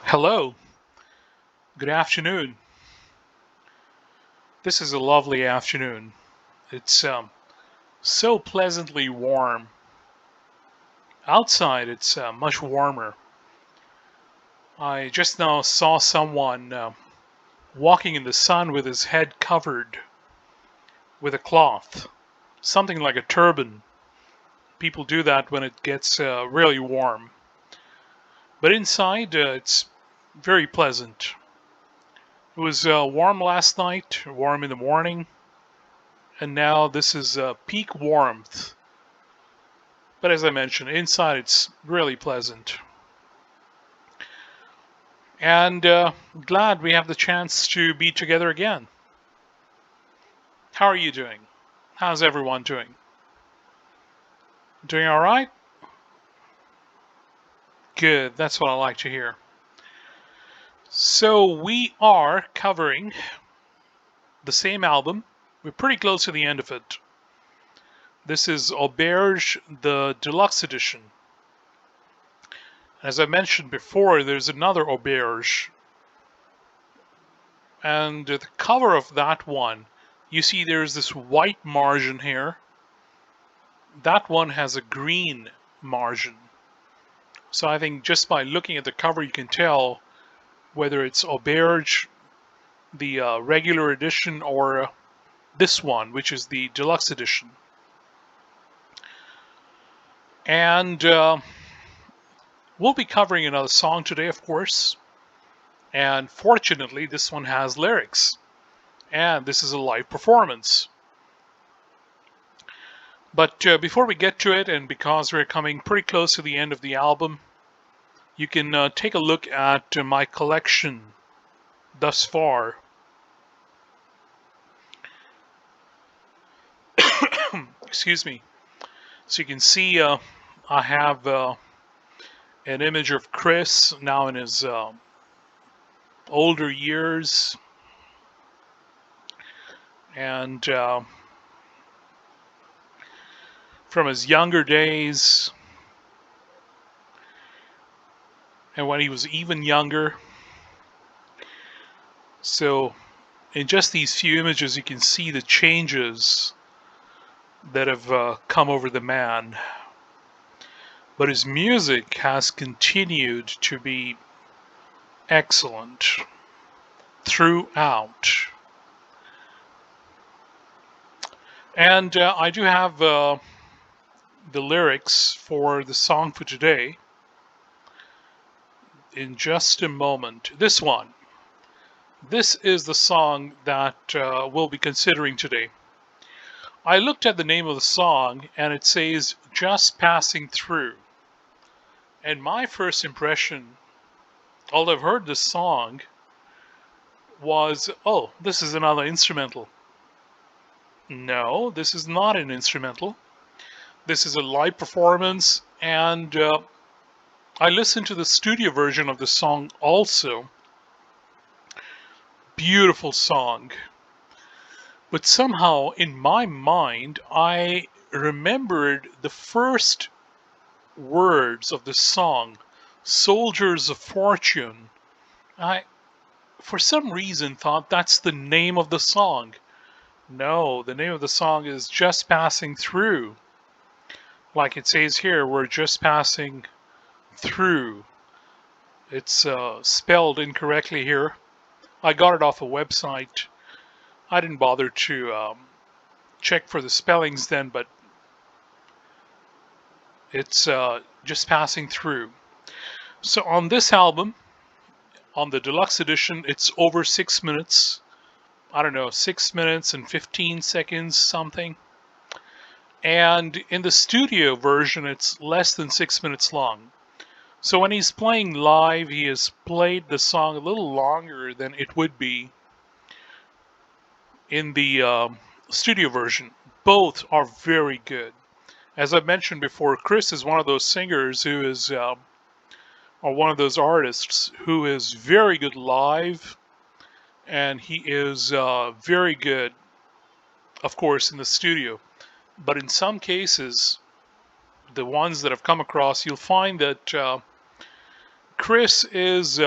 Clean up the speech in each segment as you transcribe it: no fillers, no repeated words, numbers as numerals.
Hello, good afternoon. This is a lovely afternoon. It's so pleasantly warm. Outside, it's much warmer. I just now saw someone walking in the sun with his head covered with a cloth, something like a turban. People do that when it gets really warm. But inside, it's very pleasant. It was warm last night, warm in the morning, and now this is peak warmth. But as I mentioned, inside it's really pleasant. And glad we have the chance to be together again. How are you doing? How's everyone doing? Doing all right? Good, that's what I like to hear. So we are covering the same album. We're pretty close to the end of it. This is Auberge, the Deluxe Edition. As I mentioned before, there's another Auberge. And the cover of that one, you see there's this white margin here. That one has a green margin. So I think just by looking at the cover, you can tell whether it's Auberge, the regular edition, or this one, which is the deluxe edition. And we'll be covering another song today, of course. And fortunately, this one has lyrics. And this is a live performance. But before we get to it, and because we're coming pretty close to the end of the album, you can take a look at my collection thus far. Excuse me. So you can see I have an image of Chris now in his older years. And from his younger days, and when he was even younger. So in just these few images, you can see the changes that have come over the man. But his music has continued to be excellent throughout. And I do have the lyrics for the song for today in just a moment. This one. This is the song that we'll be considering today. I looked at the name of the song and it says Just Passing Through. And my first impression, although I've heard this song, was, oh, this is another instrumental. No, this is not an instrumental. This is a live performance, and I listened to the studio version of the song also. Beautiful song. But somehow, in my mind, I remembered the first words of the song, Soldiers of Fortune. I, for some reason, thought that's the name of the song. No, the name of the song is Just Passing Through. Like it says here, we're just passing through. It's spelled incorrectly here. I got it off a website. I didn't bother to check for the spellings then, but it's just passing through. So on this album, on the deluxe edition, it's over 6 minutes. I don't know, 6 minutes and 15 seconds, something. And in the studio version, it's less than 6 minutes long. So when he's playing live, he has played the song a little longer than it would be in the studio version. Both are very good. As I've mentioned before, Chris is one of those singers who is, or one of those artists who is very good live, and he is very good, of course, in the studio. But in some cases, the ones that I've come across, you'll find that Chris is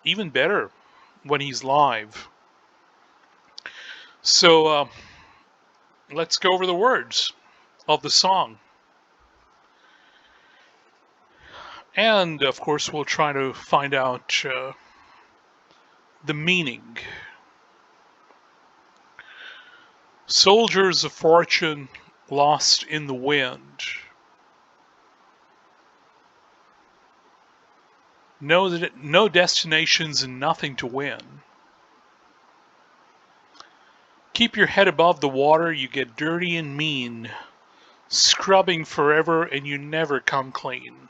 even better when he's live. So let's go over the words of the song. And of course, we'll try to find out the meaning. Soldiers of fortune lost in the wind. No destinations and nothing to win. Keep your head above the water, you get dirty and mean. Scrubbing forever and you never come clean.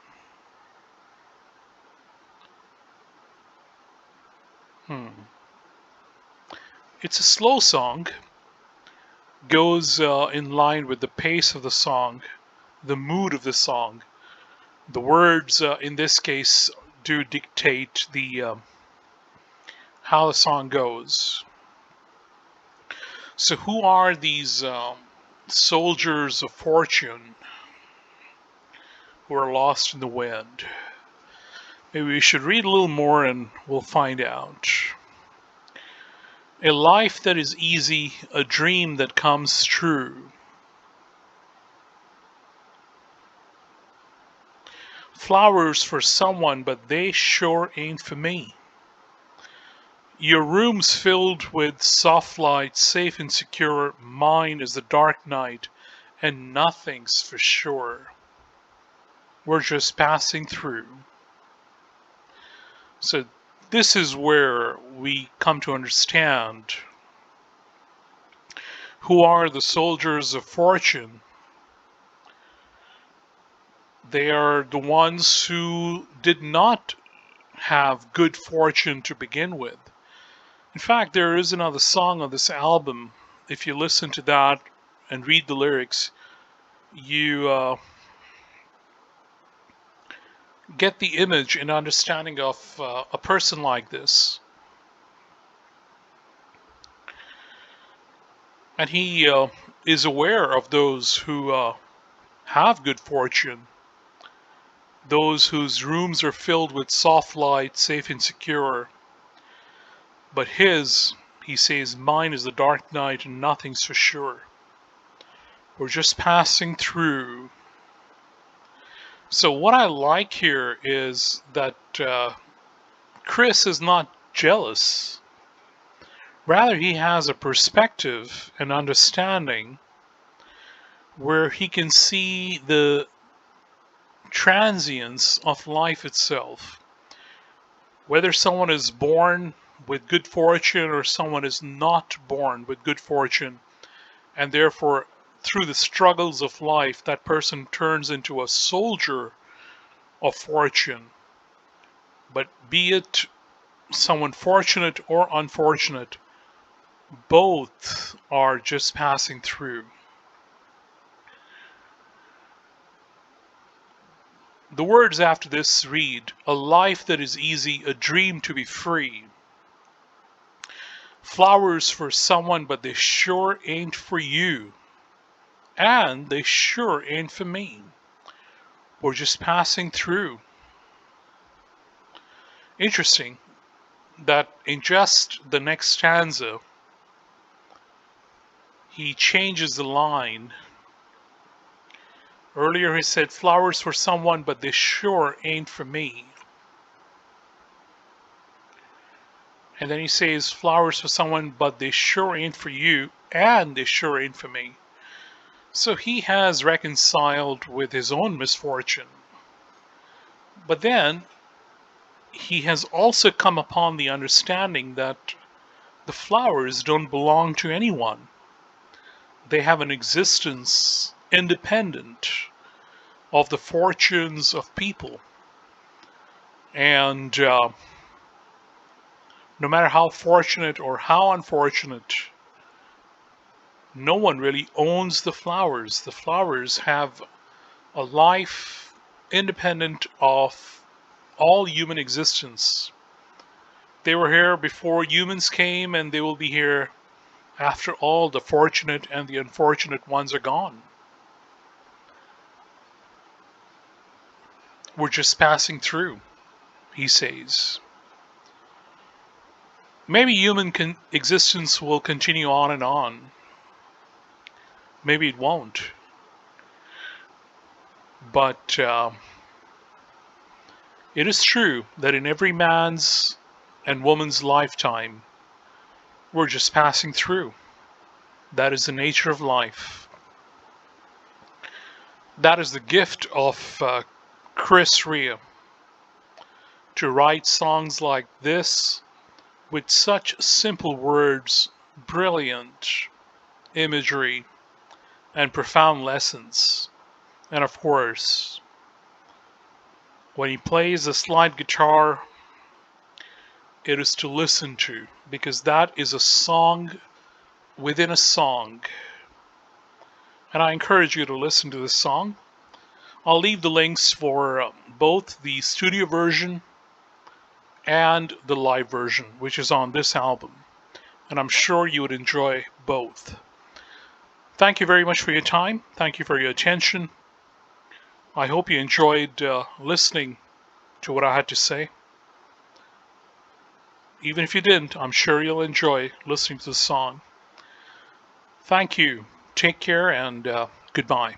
It's a slow song. Goes in line with the pace of the song, the mood of the song. The words, in this case, do dictate the how the song goes. So who are these soldiers of fortune who are lost in the wind? Maybe we should read a little more and we'll find out. A life that is easy, a dream that comes true. Flowers for someone, but they sure ain't for me. Your room's filled with soft light, safe and secure. Mine is the dark night, and nothing's for sure. We're just passing through. So this is where we come to understand who are the soldiers of fortune. They are the ones who did not have good fortune to begin with. In fact, there is another song on this album. If you listen to that and read the lyrics, you get the image and understanding of a person like this. And he is aware of those who have good fortune, those whose rooms are filled with soft light, safe and secure. But his, he says, mine is the dark night and nothing's for sure. We're just passing through. So what I like here is that Chris is not jealous. Rather, he has a perspective and understanding where he can see the transience of life itself. Whether someone is born with good fortune or someone is not born with good fortune, and therefore through the struggles of life that person turns into a soldier of fortune. But be it someone fortunate or unfortunate, both are just passing through. The words after this read, a life that is easy, a dream to be free. Flowers for someone, but they sure ain't for you. And they sure ain't for me. We're just passing through. Interesting that in just the next stanza, he changes the line. Earlier he said, flowers for someone, but they sure ain't for me. And then he says, flowers for someone, but they sure ain't for you, and they sure ain't for me. So he has reconciled with his own misfortune. But then he has also come upon the understanding that the flowers don't belong to anyone. They have an existence independent of the fortunes of people. And no matter how fortunate or how unfortunate, no one really owns the flowers. The flowers have a life independent of all human existence. They were here before humans came, and they will be here after all the fortunate and the unfortunate ones are gone. We're just passing through, he says. Maybe human existence will continue on and on. Maybe it won't. But it is true that in every man's and woman's lifetime, we're just passing through. That is the nature of life. That is the gift of Chris Rea, to write songs like this with such simple words, brilliant imagery, and profound lessons. And of course, when he plays the slide guitar, it is to listen to, because that is a song within a song. And I encourage you to listen to this song. I'll leave the links for both the studio version and the live version, which is on this album. And I'm sure you would enjoy both. Thank you very much for your time. Thank you for your attention. I hope you enjoyed listening to what I had to say. Even if you didn't, I'm sure you'll enjoy listening to the song. Thank you. Take care and goodbye.